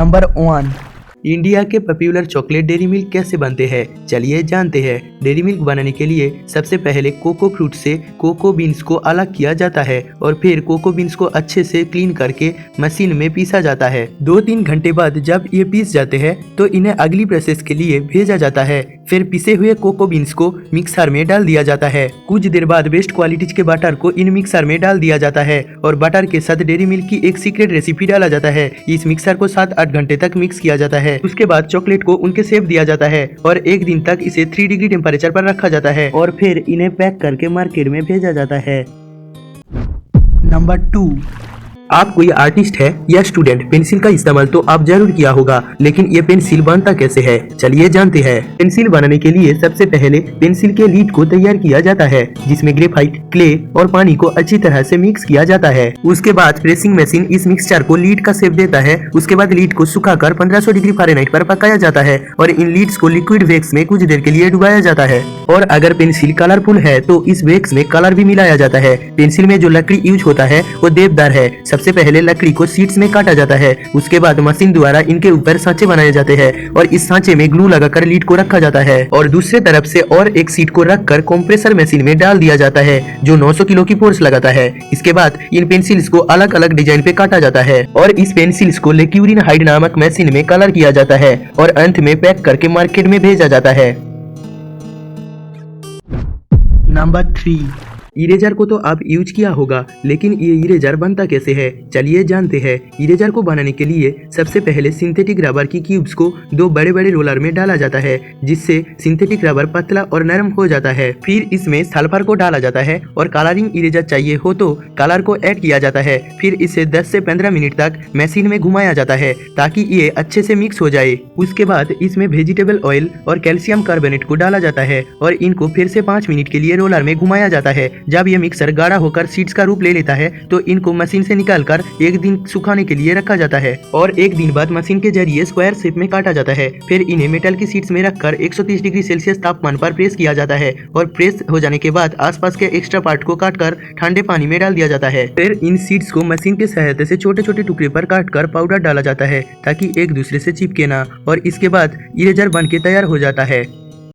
Number 1। India के popular chocolate dairy milk कैसे बनते हैं, चलिए जानते हैं। डेयरी मिल्क बनाने के लिए सबसे पहले कोको फ्रूट से कोको बीन्स को अलग किया जाता है और फिर कोको बीन्स को अच्छे से क्लीन करके मशीन में पीसा जाता है। 2-3 घंटे बाद जब ये पीस जाते हैं तो इन्हें अगली प्रोसेस के लिए भेजा जाता है। फिर पिसे हुए कोको बीन्स को मिक्सर में डाल दिया जाता है। कुछ देर बाद बेस्ट क्वालिटी के बटर को इन मिक्सर में डाल दिया जाता है और बटर के साथ डेयरी मिल्क की एक सीक्रेट रेसिपी डाला जाता है। इस मिक्सर को 7-8 घंटे तक मिक्स किया जाता है। उसके बाद चॉकलेट को उनके शेप दिया जाता है और 1 दिन तक इसे 3 डिग्री टेम्परेचर पर रखा जाता है और फिर इन्हें पैक करके मार्केट में भेजा जाता है। नंबर 2। आप कोई आर्टिस्ट है या स्टूडेंट, पेंसिल का इस्तेमाल तो आप जरूर किया होगा, लेकिन ये पेंसिल बनता कैसे है, चलिए जानते हैं। पेंसिल बनाने के लिए सबसे पहले पेंसिल के लीड को तैयार किया जाता है, जिसमें ग्रेफाइट, क्ले और पानी को अच्छी तरह से मिक्स किया जाता है। उसके बाद प्रेसिंग मशीन इस मिक्सचर को लीड का शेप देता है। उसके बाद लीड को सुखाकर 1500 डिग्री फ़ारेनहाइट पर पकाया जाता है और इन लीड्स को लिक्विड वैक्स में कुछ देर के लिए डुबाया जाता है। और अगर पेंसिल कलरफुल है तो इस वैक्स में कलर भी मिलाया जाता है। पेंसिल में जो लकड़ी यूज होता है वो देवदार है। सबसे पहले लकड़ी को शीट्स में काटा जाता है। उसके बाद मशीन द्वारा इनके ऊपर सांचे बनाए जाते हैं और इस सांचे में ग्लू लगाकर लीड को रखा जाता है और दूसरे तरफ से और एक शीट को रखकर कंप्रेसर मशीन में डाल दिया जाता है जो 900 किलो की फोर्स लगाता है। इसके बाद इन पेंसिल्स को अलग अलग डिजाइन पे काटा जाता है और इस पेंसिल्स को लेक्यूरिन हाइड नामक मशीन में कलर किया जाता है और अंत में पैक करके मार्केट में भेजा जाता है। नंबर 3। इरेजर को तो आप यूज किया होगा, लेकिन ये इरेजर बनता कैसे है, चलिए जानते हैं। इरेजर को बनाने के लिए सबसे पहले सिंथेटिक रबर की क्यूब्स को 2 बड़े बड़े रोलर में डाला जाता है, जिससे सिंथेटिक रबर पतला और नरम हो जाता है। फिर इसमें सल्फर को डाला जाता है और कलरिंग इरेजर चाहिए हो तो कलर को ऐड किया जाता है। फिर इसे 10 से 15 मिनट तक मशीन में घुमाया जाता है ताकि ये अच्छे से मिक्स हो जाए। उसके बाद इसमें वेजिटेबल ऑयल और कैल्शियम कार्बोनेट को डाला जाता है और इनको फिर से 5 मिनट के लिए रोलर में घुमाया जाता है। जब ये मिक्सर गाढ़ा होकर शीट्स का रूप ले लेता है तो इनको मशीन से निकालकर 1 दिन सुखाने के लिए रखा जाता है और 1 दिन बाद मशीन के जरिए स्क्वायर शेप में काटा जाता है। फिर इन्हें मेटल की शीट्स में रखकर 130 डिग्री सेल्सियस तापमान पर प्रेस किया जाता है और प्रेस हो जाने के बाद आसपास के एक्स्ट्रा पार्ट को काटकर ठंडे पानी में डाल दिया जाता है। फिर इन शीट्स को मशीन की सहायता से छोटे छोटे टुकड़े पर काटकर पाउडर डाला जाता है ताकि एक दूसरे से चिपके ना और इसके बाद इरेजर बन के तैयार हो जाता है।